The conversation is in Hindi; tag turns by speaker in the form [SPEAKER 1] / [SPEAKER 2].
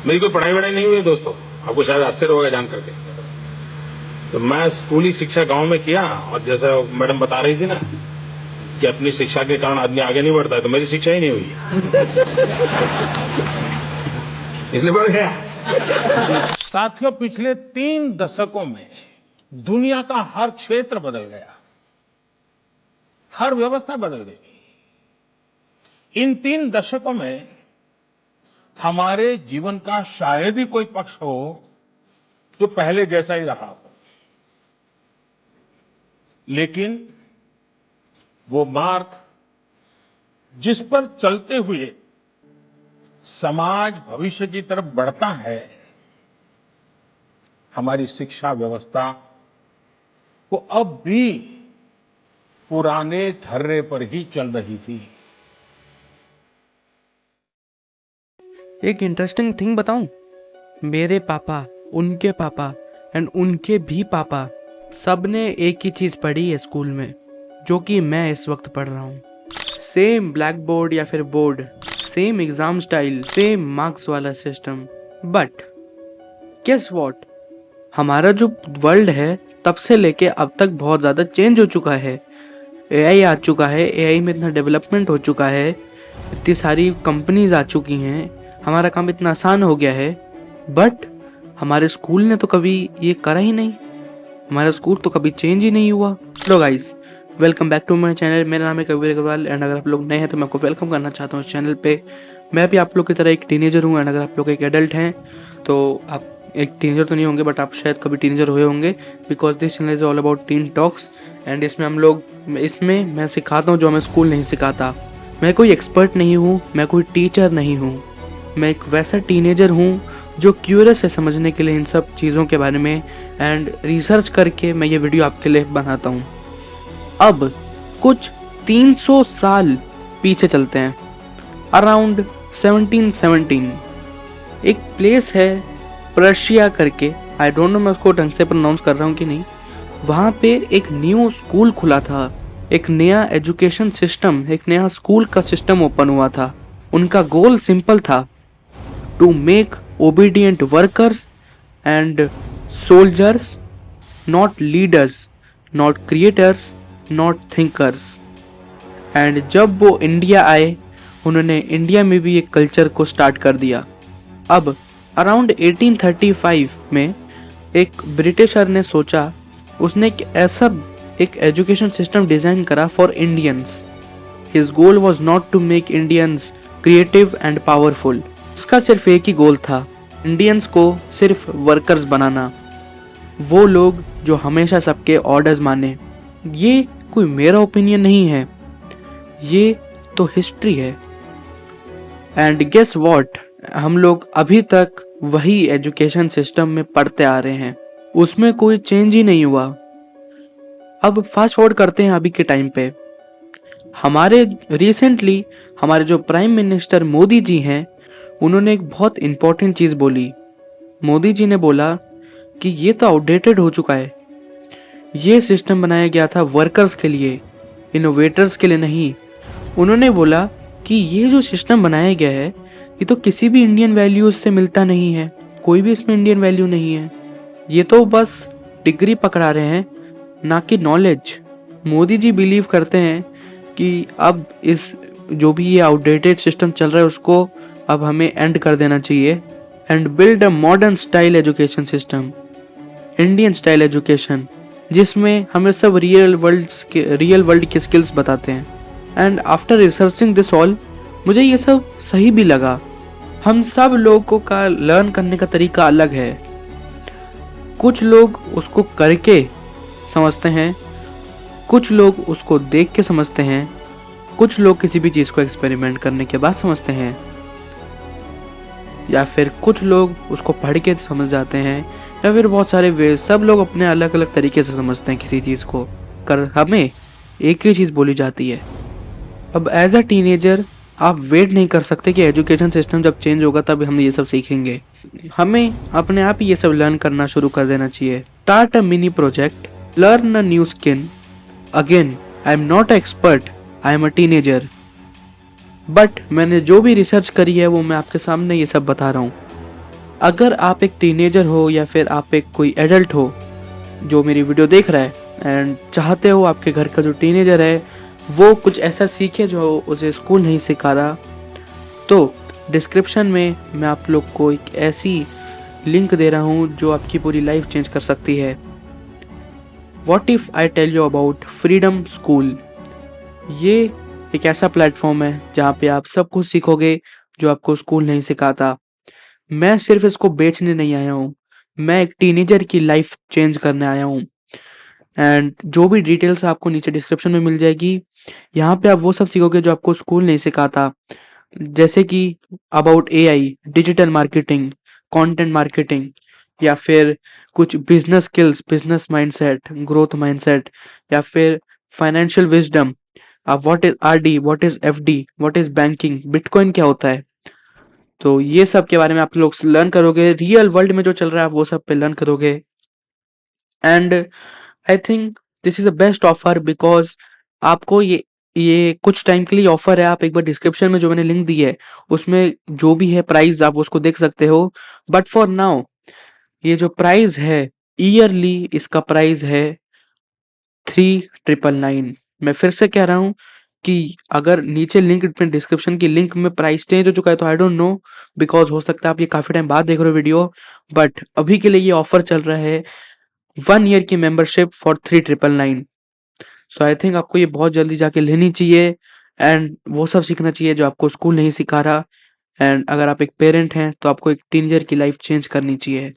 [SPEAKER 1] मेरी कोई पढ़ाई वढ़ाई नहीं हुई है दोस्तों, आपको शायद आश्चर्य होगा जान करके। तो मैं स्कूली शिक्षा गांव में किया, और जैसा मैडम बता रही थी ना कि अपनी शिक्षा के कारण आदमी आगे नहीं बढ़ता है, तो मेरी शिक्षा ही नहीं हुई इसलिए बढ़ गया। साथियों, पिछले 3 दशकों में दुनिया का हर क्षेत्र बदल गया, हर व्यवस्था बदल गई। इन 3 दशकों में हमारे जीवन का शायद ही कोई पक्ष हो जो पहले जैसा ही रहा हो, लेकिन वो मार्ग जिस पर चलते हुए समाज भविष्य की तरफ बढ़ता है, हमारी शिक्षा व्यवस्था वो अब भी पुराने ढर्रे पर ही चल रही थी।
[SPEAKER 2] एक इंटरेस्टिंग थिंग बताऊं, मेरे पापा, उनके पापा एंड उनके भी पापा सब ने एक ही चीज पढ़ी है स्कूल में, जो कि मैं इस वक्त पढ़ रहा हूँ। सेम ब्लैक बोर्ड या फिर board, same exam style, same marks वाला सिस्टम। बट गेस व्हाट, हमारा जो वर्ल्ड है तब से लेके अब तक बहुत ज़्यादा चेंज हो चुका है। एआई आ चुका है, एआई में इतना डेवलपमेंट हो चुका है, इतनी सारी कंपनीज आ चुकी हैं, हमारा काम इतना आसान हो गया है। बट हमारे स्कूल ने तो कभी ये करा ही नहीं, हमारा स्कूल तो कभी चेंज ही नहीं हुआ। Hello guys, welcome back to my channel. मेरा नाम है कबीर अग्रवाल एंड अगर आप लोग नए हैं तो मैं आपको वेलकम करना चाहता हूँ इस चैनल पे। मैं भी आप लोग की तरह एक टीनेजर हूँ एंड अगर आप लोग एक एडल्ट हैं तो आप एक टीनेजर तो नहीं होंगे, बट आप शायद कभी टीनेजर हुए होंगे, because this channel is all about tin talks. And इसमें मैं सिखाता हूँ जो हमें स्कूल नहीं सिखाता। मैं कोई एक्सपर्ट नहीं हूँ, मैं कोई टीचर नहीं हूँ, मैं एक वैसा टीनेजर हूँ जो क्यूरियस है समझने के लिए इन सब चीज़ों के बारे में, एंड रिसर्च करके मैं ये वीडियो आपके लिए बनाता हूँ। अब कुछ 300 साल पीछे चलते हैं, अराउंड 1717। एक प्लेस है पर्शिया करके, आई डोंट नो मैं उसको ढंग से प्रोनाउंस कर रहा हूँ कि नहीं। वहाँ पे एक न्यू स्कूल खुला था, एक नया एजुकेशन सिस्टम, एक नया स्कूल का सिस्टम ओपन हुआ था। उनका गोल सिंपल था, to make obedient workers and soldiers, not leaders, not creators, not thinkers. And जब वो इंडिया आए, उन्होंने इंडिया में भी एक कल्चर को स्टार्ट कर दिया। अब अराउंड 1835 में एक ब्रिटिशर ने सोचा, उसने एक एजुकेशन सिस्टम डिजाइन करा for Indians. His goal was not to make Indians creative and powerful, उसका सिर्फ एक ही गोल था, इंडियंस को सिर्फ वर्कर्स बनाना, वो लोग जो हमेशा सबके ऑर्डर्स माने। ये कोई मेरा ओपिनियन नहीं है, ये तो हिस्ट्री है। एंड गेस व्हाट, हम लोग अभी तक वही एजुकेशन सिस्टम में पढ़ते आ रहे हैं, उसमें कोई चेंज ही नहीं हुआ। अब फास्ट फॉरवर्ड करते हैं अभी के टाइम पे। रिसेंटली हमारे जो प्राइम मिनिस्टर मोदी जी हैं, उन्होंने एक बहुत इंपॉर्टेंट चीज़ बोली। मोदी जी ने बोला कि ये तो आउटडेटेड हो चुका है, ये सिस्टम बनाया गया था वर्कर्स के लिए, इनोवेटर्स के लिए नहीं। उन्होंने बोला कि ये जो सिस्टम बनाया गया है ये तो किसी भी इंडियन वैल्यूज से मिलता नहीं है, कोई भी इसमें इंडियन वैल्यू नहीं है, ये तो बस डिग्री पकड़ा रहे हैं, ना कि नॉलेज। मोदी जी बिलीव करते हैं कि अब इस जो भी ये आउटडेटेड सिस्टम चल रहा है उसको अब हमें एंड कर देना चाहिए and build a modern style education system, Indian style education, जिसमें हमें सब रियल वर्ल्ड की स्किल्स बताते हैं। And after researching this all, मुझे ये सब सही भी लगा। हम सब लोगों का लर्न करने का तरीका अलग है, कुछ लोग उसको करके समझते हैं, कुछ लोग उसको देख के समझते हैं, कुछ लोग किसी भी चीज़ को एक्सपेरिमेंट करने के बाद समझते हैं, या फिर कुछ लोग उसको पढ़ के समझ जाते हैं, या फिर बहुत सारे वे। सब लोग अपने अलग अलग तरीके से समझते हैं किसी चीज़ को, कर हमें एक ही चीज़ बोली जाती है। अब एज अ टीनेजर आप वेट नहीं कर सकते कि एजुकेशन सिस्टम जब चेंज होगा तब हम ये सब सीखेंगे, हमें अपने आप ही ये सब लर्न करना शुरू कर देना चाहिए। Start a mini project, learn a new skill. Again, I am not expert, I am a teenager, but मैंने जो भी रिसर्च करी है वो मैं आपके सामने ये सब बता रहा हूँ। अगर आप एक टीनेजर हो या फिर आप एक कोई एडल्ट हो जो मेरी वीडियो देख रहा है एंड चाहते हो आपके घर का जो टीनेजर है वो कुछ ऐसा सीखे जो उसे स्कूल नहीं सिखा रहा, तो डिस्क्रिप्शन में मैं आप लोग को एक ऐसी लिंक दे रहा हूँ जो आपकी पूरी लाइफ चेंज कर सकती है। What if I tell you about freedom school. ये एक ऐसा प्लेटफॉर्म है जहाँ पे आप सब कुछ सीखोगे जो आपको स्कूल नहीं सिखाता। मैं सिर्फ इसको बेचने नहीं आया हूँ, मैं एक टीनेजर की लाइफ चेंज करने आया हूँ। एंड जो भी डिटेल्स आपको नीचे डिस्क्रिप्शन में मिल जाएगी, यहाँ पे आप वो सब सीखोगे जो आपको स्कूल नहीं सिखाता, जैसे कि about AI, digital marketing, content marketing, या फिर कुछ business skills, business mindset, growth mindset, या फिर फाइनेंशियल विजडम। अब what is RD, what is FD, what is banking, bitcoin क्या होता है, तो ये सब के बारे में आप लोग लर्न करोगे। रियल वर्ल्ड में जो चल रहा है आप वो सब पे लर्न करोगे। And I think this is the best offer because आपको ये कुछ टाइम के लिए ऑफर है। आप एक बार डिस्क्रिप्शन में जो मैंने लिंक दी है उसमें जो भी है प्राइस आप उसको देख सकते हो। बट फॉर नाउ ये जो प्राइस है ईयरली, इसका प्राइस है 3999। मैं फिर से कह रहा हूँ कि अगर नीचे लिंक में डिस्क्रिप्शन की लिंक में प्राइस चेंज हो चुका है तो आई डोंट नो, बिकॉज हो सकता है आप ये काफी टाइम बाद देख रहे हो वीडियो, बट अभी के लिए ये ऑफर चल रहा है 1 ईयर की membership for 3999। So I think आपको ये बहुत जल्दी जाके लेनी चाहिए एंड वो सब सीखना चाहिए जो आपको स्कूल नहीं सिखा रहा। एंड अगर आप एक पेरेंट हैं तो आपको एक टीनेजर की लाइफ चेंज करनी चाहिए।